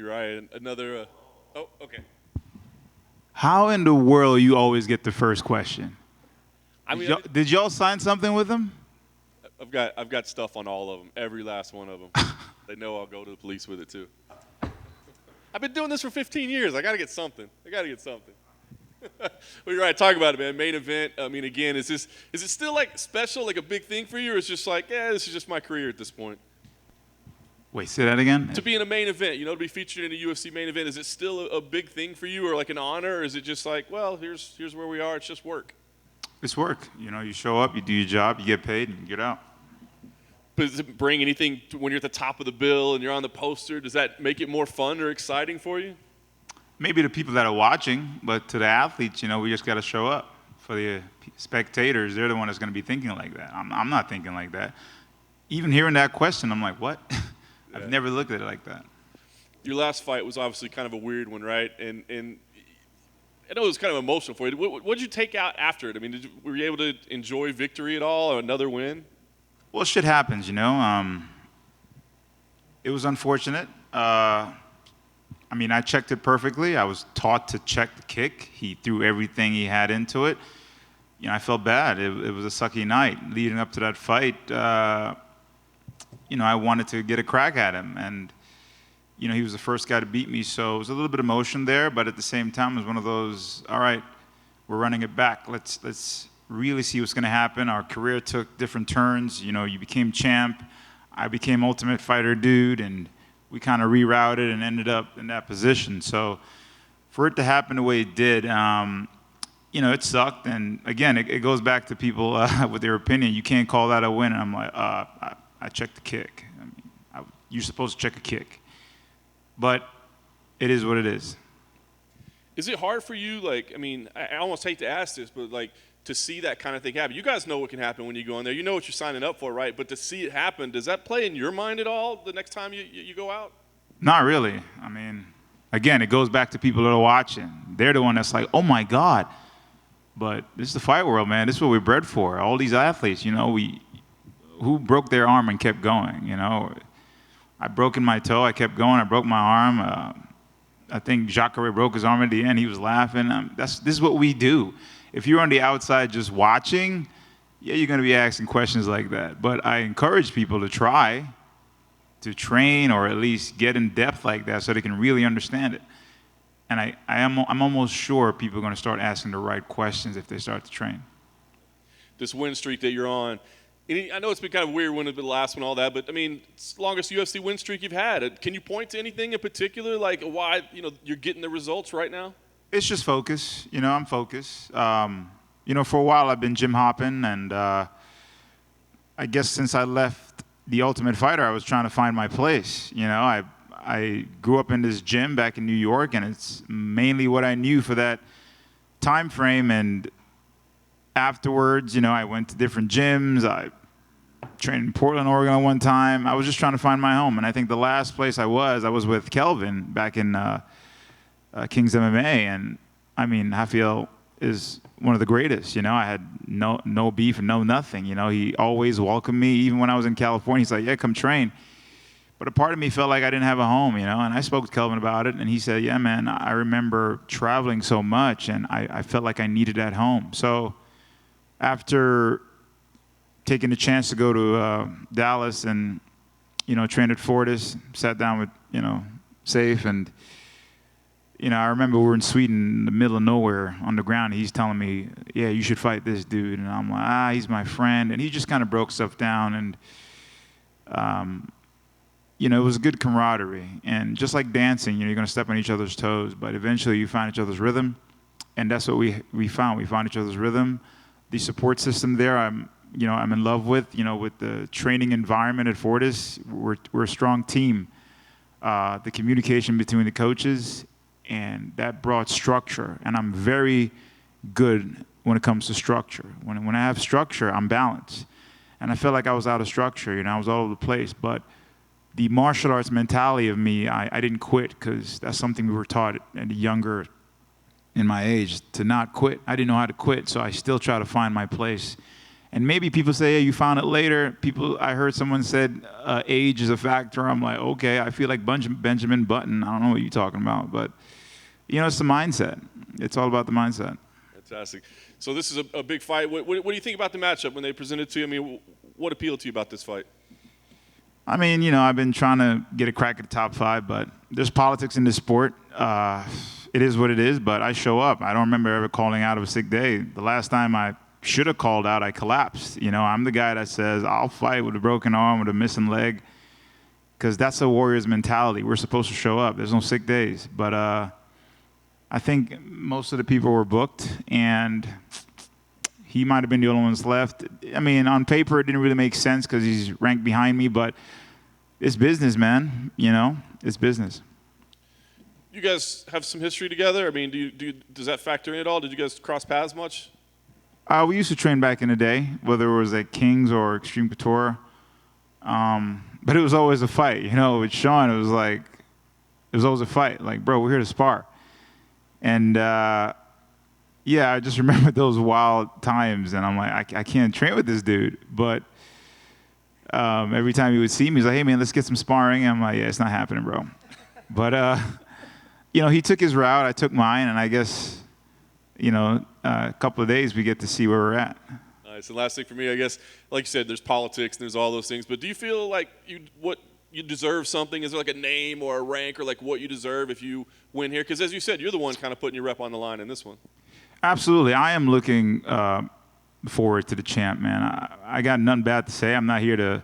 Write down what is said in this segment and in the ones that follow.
Uriah, another. Oh, okay. How in the world you always get the first question? I mean, Did y'all sign something with him? I've got stuff on all of them, every last one of them. They know I'll go to the police with it too. I've been doing this for 15 years. I got to get something. Well, you're right. Talk about it, man. Main event. I mean, again, is it still like special, like a big thing for you, or it's just like, yeah, this is just my career at this point? Wait, say that again? To be in a main event, to be featured in a UFC main event, is it still a big thing for you, or like an honor, or is it just like, well, here's where we are. It's just work. It's work. You show up, you do your job, you get paid, and you get out. But does it bring anything when you're at the top of the bill and you're on the poster? Does that make it more fun or exciting for you? Maybe the people that are watching, but to the athletes, we just got to show up. For the spectators, they're the one that's going to be thinking like that. I'm not thinking like that. Even hearing that question, I'm like, what? I've never looked at it like that. Your last fight was obviously kind of a weird one, right? And I know it was kind of emotional for you. What did you take out after it? I mean, were you able to enjoy victory at all, or another win? Well, shit happens, It was unfortunate. I checked it perfectly. I was taught to check the kick. He threw everything he had into it. I felt bad. It was a sucky night. Leading up to that fight, I wanted to get a crack at him. And, he was the first guy to beat me, so it was a little bit of emotion there. But at the same time, it was one of those, all right, we're running it back. Let's really see what's going to happen. Our career took different turns. You became champ. I became Ultimate Fighter dude, and we kind of rerouted and ended up in that position. So for it to happen the way it did, it sucked. And again, it goes back to people with their opinion. You can't call that a win. And I'm like, I checked the kick. You're supposed to check a kick. But it is what it is. Is it hard for you, I almost hate to ask this, but to see that kind of thing happen? You guys know what can happen when you go in there. You know what you're signing up for, right? But to see it happen, does that play in your mind at all the next time you go out? Not really. Again, it goes back to people that are watching. They're the one that's like, oh my God. But this is the fight world, man. This is what we're bred for. All these athletes, who broke their arm and kept going, I broken my toe, I kept going, I broke my arm. I think Jacare broke his arm at the end. He was laughing. This is what we do. If you're on the outside just watching, yeah, you're going to be asking questions like that. But I encourage people to try to train or at least get in depth like that so they can really understand it. And I'm almost sure people are going to start asking the right questions if they start to train. This win streak that you're on, I know it's been kind of weird when it's been the last one, all that, but it's the longest UFC win streak you've had. Can you point to anything in particular, like why you're getting the results right now? It's just focus. I'm focused. For a while I've been gym hopping, and I guess since I left The Ultimate Fighter, I was trying to find my place. I grew up in this gym back in New York, and it's mainly what I knew for that time frame. And afterwards, I went to different gyms. I trained in Portland, Oregon one time. I was just trying to find my home. And I think the last place I was with Kelvin back in King's MMA. And, Rafael is one of the greatest. I had no beef and no nothing. He always welcomed me. Even when I was in California, he's like, yeah, come train. But a part of me felt like I didn't have a home, and I spoke to Kelvin about it, and he said, yeah, man, I remember traveling so much, and I felt like I needed that home. So after taking the chance to go to Dallas and, train at Fortis, sat down with, Safe, and, I remember we were in Sweden in the middle of nowhere on the ground, and he's telling me, yeah, you should fight this dude. And I'm like, he's my friend. And he just kind of broke stuff down, and, it was good camaraderie. And just like dancing, you're going to step on each other's toes, but eventually you find each other's rhythm. And that's what we found. We found each other's rhythm. The support system there, I'm in love with. With the training environment at Fortis, we're a strong team. The communication between the coaches, and that brought structure. And I'm very good when it comes to structure. When I have structure, I'm balanced. And I felt like I was out of structure. I was all over the place. But the martial arts mentality of me, I didn't quit, because that's something we were taught at younger in my age, to not quit. I didn't know how to quit, so I still try to find my place. And maybe people say, hey, you found it later. I heard someone said age is a factor. I'm like, okay, I feel like Benjamin Button. I don't know what you're talking about. But, it's the mindset. It's all about the mindset. Fantastic. So this is a big fight. What do you think about the matchup when they presented it to you? I mean, what appealed to you about this fight? I mean, I've been trying to get a crack at the top 5, but there's politics in this sport. It is what it is, but I show up. I don't remember ever calling out of a sick day. The last time I should have called out, I collapsed. I'm the guy that says, I'll fight with a broken arm, with a missing leg, because that's a warrior's mentality. We're supposed to show up. There's no sick days. But I think most of the people were booked, and he might have been the only ones left. I mean, on paper, it didn't really make sense because he's ranked behind me, but it's business, man. It's business. You guys have some history together. I mean, does that factor in at all? Did you guys cross paths much? We used to train back in the day, whether it was at King's or Extreme Couture. But it was always a fight. With Sean, it was always a fight. Like, bro, we're here to spar. And, yeah, I just remember those wild times, and I'm like, I can't train with this dude. But every time he would see me, he's like, hey, man, let's get some sparring. And I'm like, yeah, it's not happening, bro. But, he took his route, I took mine, and I guess, a couple of days we get to see where we're at. Nice. And last thing for me, I guess, like you said, there's politics and there's all those things. But do you feel like you deserve something? Is there like a name or a rank or like what you deserve if you win here? Because as you said, you're the one kind of putting your rep on the line in this one. Absolutely. I am looking forward to the champ, man. I got nothing bad to say. I'm not here to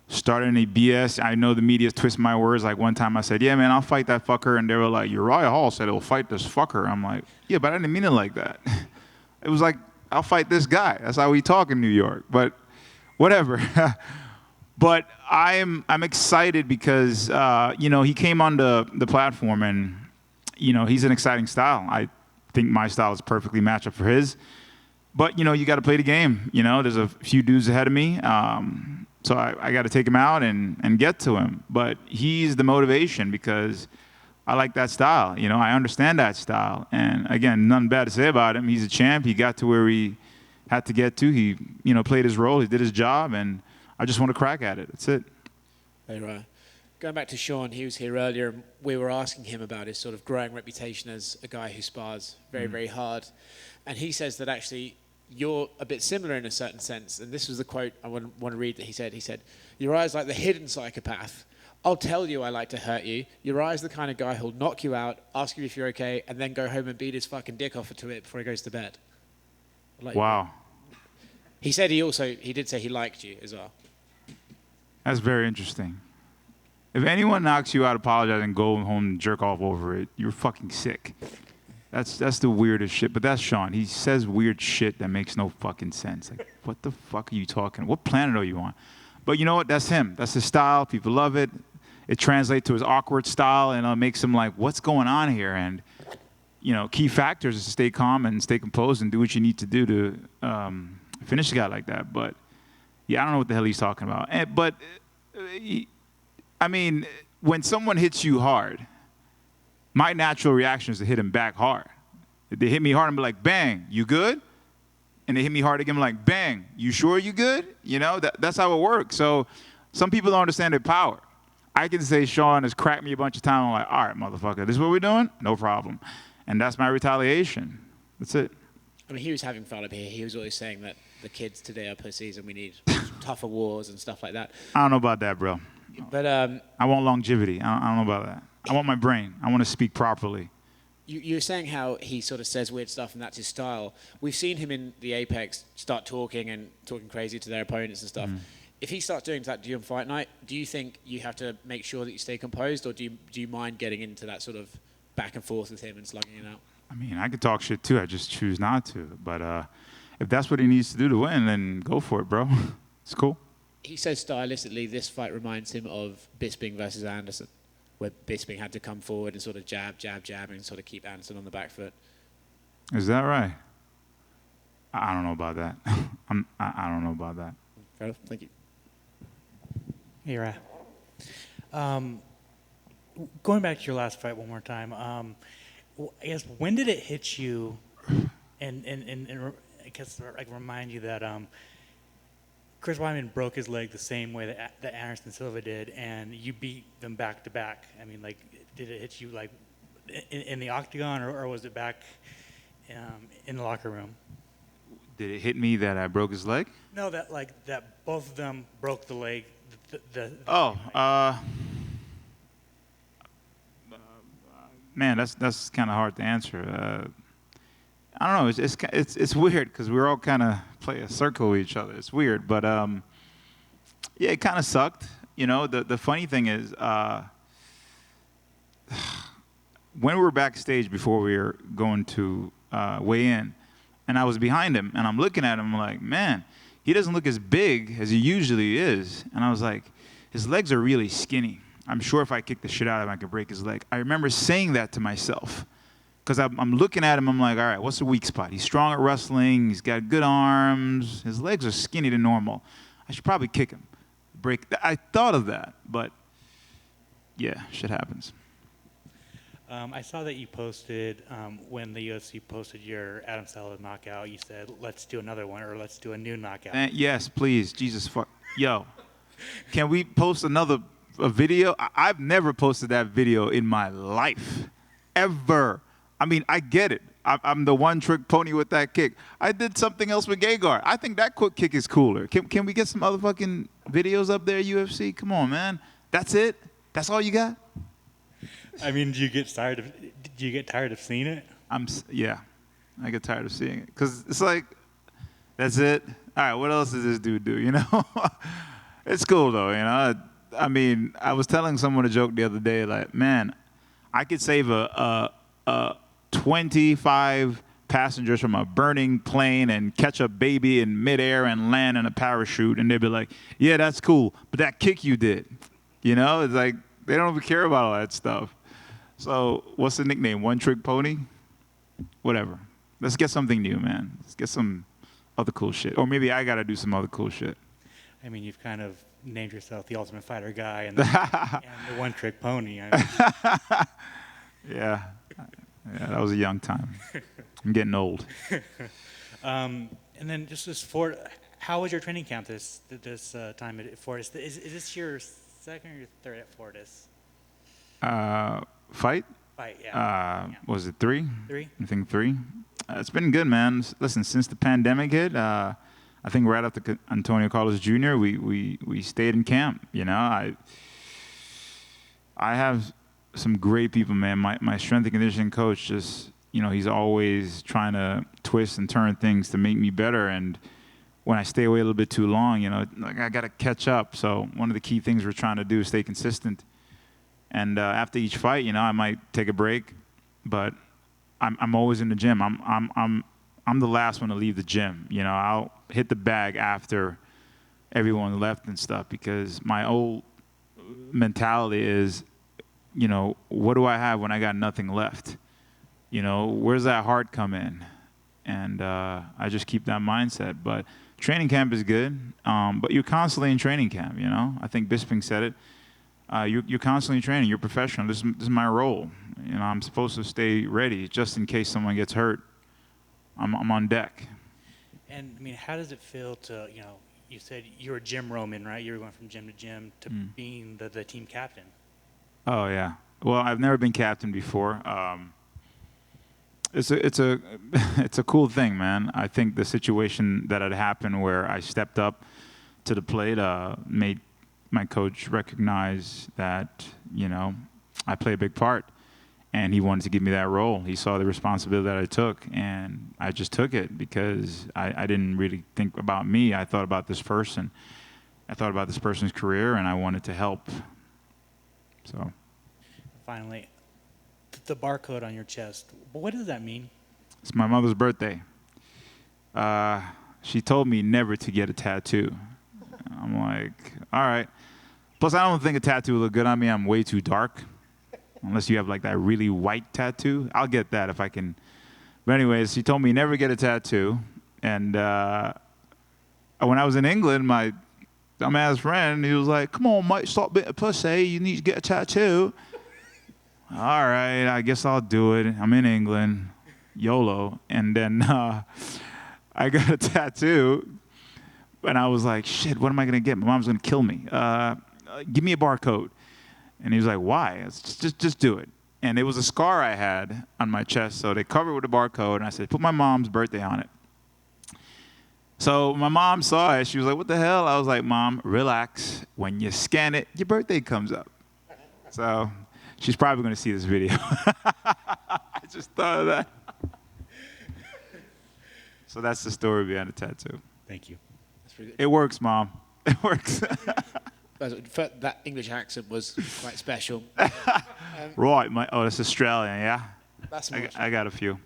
start any BS. I know the media twist my words. Like one time I said, yeah, man, I'll fight that fucker. And they were like, Uriah Hall said he'll fight this fucker. I'm like, yeah, but I didn't mean it like that. It was like, I'll fight this guy. That's how we talk in New York. But whatever. But I'm excited because, he came on the platform and, he's an exciting style. I think my style is perfectly matched up for his. But, you got to play the game. There's a few dudes ahead of me. So I got to take him out and get to him. But he's the motivation because I like that style. I understand that style. And, again, nothing bad to say about him. He's a champ. He got to where he had to get to. He, played his role. He did his job. And I just want to crack at it. That's it. Hey, Ryan. Going back to Sean, he was here earlier, and we were asking him about his sort of growing reputation as a guy who spars very, very hard. And he says that actually you're a bit similar in a certain sense. And this was the quote I want to read that he said. He said, Uriah's like the hidden psychopath. I'll tell you I like to hurt you. Uriah's the kind of guy who'll knock you out, ask you if you're okay, and then go home and beat his fucking dick off to it before he goes to bed. Wow. He said he did say he liked you as well. That's very interesting. If anyone knocks you out, apologize and go home and jerk off over it, you're fucking sick. That's the weirdest shit. But that's Sean. He says weird shit that makes no fucking sense. Like, what the fuck are you talking? What planet are you on? But you know what? That's him. That's his style. People love it. It translates to his awkward style, and it makes him like, what's going on here? And, key factors is to stay calm and stay composed and do what you need to do to finish a guy like that. But, yeah, I don't know what the hell he's talking about. I mean, when someone hits you hard, my natural reaction is to hit him back hard. If they hit me hard, I'm like, bang, you good? And they hit me hard again, I'm like, bang, you sure you good? That's how it works. So some people don't understand their power. I can say Sean has cracked me a bunch of times. I'm like, all right, motherfucker, this is what we're doing? No problem. And that's my retaliation. That's it. I mean, he was having fun up here. He was always saying that the kids today are pussies and we need tougher wars and stuff like that. I don't know about that, bro. But I want longevity. I don't know about that. I want my brain. I want to speak properly. You were saying how he sort of says weird stuff and that's his style. We've seen him in the Apex start talking crazy to their opponents and stuff. If he starts doing that to you on fight night, do you think you have to make sure that you stay composed, or do you mind getting into that sort of back and forth with him and slugging it out? I mean, I could talk shit too. I just choose not to. But if that's what he needs to do to win, then go for it, bro. It's cool. He says stylistically this fight reminds him of Bisping versus Anderson, where Bisping had to come forward and sort of jab, and sort of keep Anderson on the back foot. Is that right? I don't know about that. I don't know about that. Fair enough. Thank you. Hey, Uriah. Going back to your last fight one more time, I guess when did it hit you and I guess like remind you that Chris Weidman broke his leg the same way that Anderson Silva did, and you beat them back to back. I mean, like, did it hit you like in the octagon, or was it back in the locker room? Did it hit me that I broke his leg? No, that both of them broke the leg. Man, that's kind of hard to answer. I don't know. It's weird because we're all kind of play a circle with each other. It's weird, but yeah, it kind of sucked. You know, the funny thing is, when we were backstage before we were going to weigh in, and I was behind him, and I'm looking at him, I'm like, man, he doesn't look as big as he usually is. And I was like, his legs are really skinny. I'm sure if I kick the shit out of him, I could break his leg. I remember saying that to myself. Because I'm looking at him, I'm like, all right, what's the weak spot? He's strong at wrestling. He's got good arms. His legs are skinny to normal. I should probably kick him. I thought of that, but yeah, shit happens. I saw that you posted, when the UFC posted your Adam Salad knockout, you said, let's do another one, or let's do a new knockout. Yes, please. Jesus fuck. Yo, can we post a video? I've never posted that video in my life. Ever. I mean, I get it. I'm the one-trick pony with that kick. I did something else with Gegard. I think that quick kick is cooler. Can we get some other fucking videos up there, UFC? Come on, man. That's it? That's all you got? I mean, do you get tired of seeing it? Yeah. I get tired of seeing it. Because it's like, that's it? All right, what else does this dude do, you know? It's cool, though, you know? I mean, I was telling someone a joke the other day, like, man, I could save a 25 passengers from a burning plane and catch a baby in midair and land in a parachute, and they'd be like, yeah, that's cool, but that kick you did, you know? It's like, they don't even care about all that stuff. So what's the nickname? One Trick Pony? Whatever. Let's get something new, man. Let's get some other cool shit. Or maybe I got to do some other cool shit. I mean, you've kind of named yourself the Ultimate Fighter guy and the One Trick Pony. I mean. Yeah, that was a young time. I'm getting old. And then just for, how was your training camp this time at Fortis? Is this your second or your third at Fortis? Fight? Fight, yeah. Was it 3? 3? I think 3. It's been good, man. Listen, since the pandemic hit, I think right after Antonio Carlos Jr., we stayed in camp. You know, I have some great people, man. My strength and conditioning coach just, you know, he's always trying to twist and turn things to make me better. And when I stay away a little bit too long, you know, like I got to catch up. So one of the key things we're trying to do is stay consistent. And after each fight, you know, I might take a break, but I'm always in the gym. I'm the last one to leave the gym. You know, I'll hit the bag after everyone left and stuff, because my old mentality is, you know, what do I have when I got nothing left? You know, where's that heart come in? And I just keep that mindset. But training camp is good, but you're constantly in training camp, you know? I think Bisping said it. You're constantly training. You're professional. This is my role. You know, I'm supposed to stay ready just in case someone gets hurt. I'm on deck. And, I mean, how does it feel to, you know, you said you were Jim Roman, right? You were going from gym to gym to being the team captain. Oh, yeah. Well, I've never been captain before. It's a cool thing, man. I think the situation that had happened where I stepped up to the plate made my coach recognize that, you know, I play a big part, and he wanted to give me that role. He saw the responsibility that I took, and I just took it because I didn't really think about me. I thought about this person. I thought about this person's career, and I wanted to help. So. Finally, the barcode on your chest, what does that mean? It's my mother's birthday. She told me never to get a tattoo. I'm like, all right. Plus, I don't think a tattoo would look good on me. I'm way too dark. Unless you have like that really white tattoo. I'll get that if I can. But anyways, she told me never get a tattoo. And when I was in England, my dumbass friend, he was like, come on, mate, stop being a pussy. You need to get a tattoo. All right, I guess I'll do it. I'm in England. YOLO. And then I got a tattoo. And I was like, shit, what am I going to get? My mom's going to kill me. Give me a barcode. And he was like, why? I said, just do it. And it was a scar I had on my chest, so they covered it with a barcode, and I said, put my mom's birthday on it. So my mom saw it. She was like, what the hell? I was like, Mom, relax. When you scan it, your birthday comes up. So she's probably going to see this video. I just thought of that. So that's the story behind the tattoo. Thank you. That's pretty good. It works, Mom. It works. That English accent was quite special. Right, that's Australian, yeah? That's I got a few.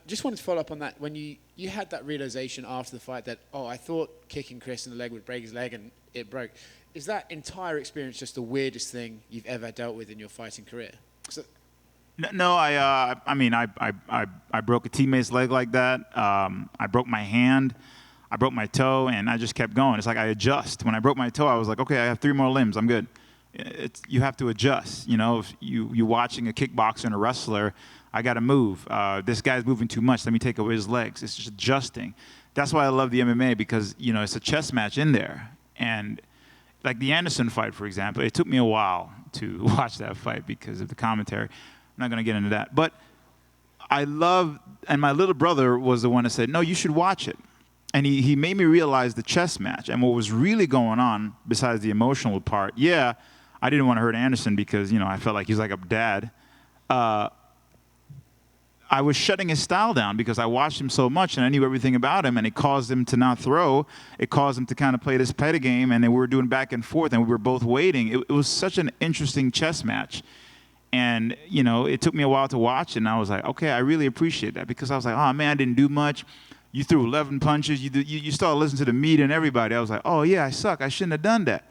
Just wanted to follow up on that. When you had that realization after the fight that, I thought kicking Chris in the leg would break his leg and it broke. Is that entire experience just the weirdest thing you've ever dealt with in your fighting career? No, I mean, I broke a teammate's leg like that. I broke my hand. I broke my toe, and I just kept going. It's like I adjust. When I broke my toe, I was like, okay, I have 3 more limbs. I'm good. You have to adjust. You know, if you're watching a kickboxer and a wrestler, I got to move. This guy's moving too much. Let me take away his legs. It's just adjusting. That's why I love the MMA because, it's a chess match in there. And like the Anderson fight, for example, it took me a while to watch that fight because of the commentary. I'm not going to get into that. But and my little brother was the one that said, no, you should watch it. And he made me realize the chess match and what was really going on besides the emotional part. Yeah, I didn't want to hurt Anderson because, I felt like he's like a dad. I was shutting his style down because I watched him so much and I knew everything about him, and it caused him to not throw. It caused him to kind of play this petty game, and then we were doing back and forth, and we were both waiting. It was such an interesting chess match. And, it took me a while to watch, and I was like, okay, I really appreciate that because I was like, oh, man, I didn't do much. You threw 11 punches. You started listening to the media and everybody. I was like, oh, yeah, I suck. I shouldn't have done that.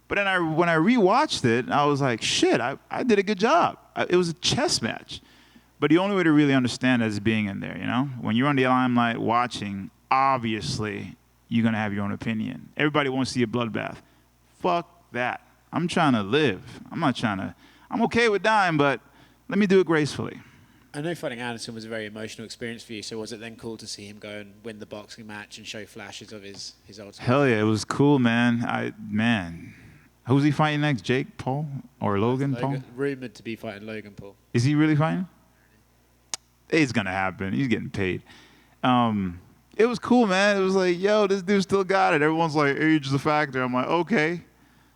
But then when I rewatched it, I was like, shit, I did a good job. It was a chess match. But the only way to really understand that is being in there, When you're on the limelight watching, obviously, you're going to have your own opinion. Everybody wants to see a bloodbath. Fuck that. I'm trying to live. I'm okay with dying, but let me do it gracefully. I know fighting Anderson was a very emotional experience for you, so was it then cool to see him go and win the boxing match and show flashes of his ultimate? Hell yeah, it was cool, man. Who's he fighting next? Jake Paul or Logan Paul? Rumored to be fighting Logan Paul. Is he really fighting? It's gonna happen. He's getting paid. It was cool, man. It was like, yo, this dude still got it. Everyone's like, age is a factor. I'm like, okay.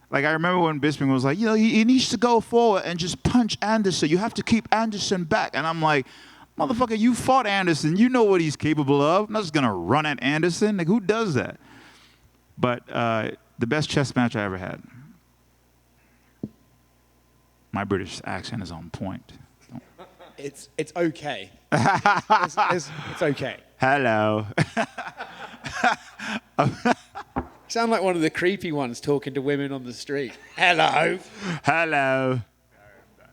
Like, I remember when Bisping was like, he needs to go forward and just punch Anderson. You have to keep Anderson back. And I'm like, motherfucker, you fought Anderson. You know what he's capable of. I'm not just going to run at Anderson. Like, who does that? But the best chess match I ever had. My British accent is on point. It's okay. It's okay. Hello. You sound like one of the creepy ones talking to women on the street. Hello. Hello.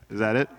Is that it?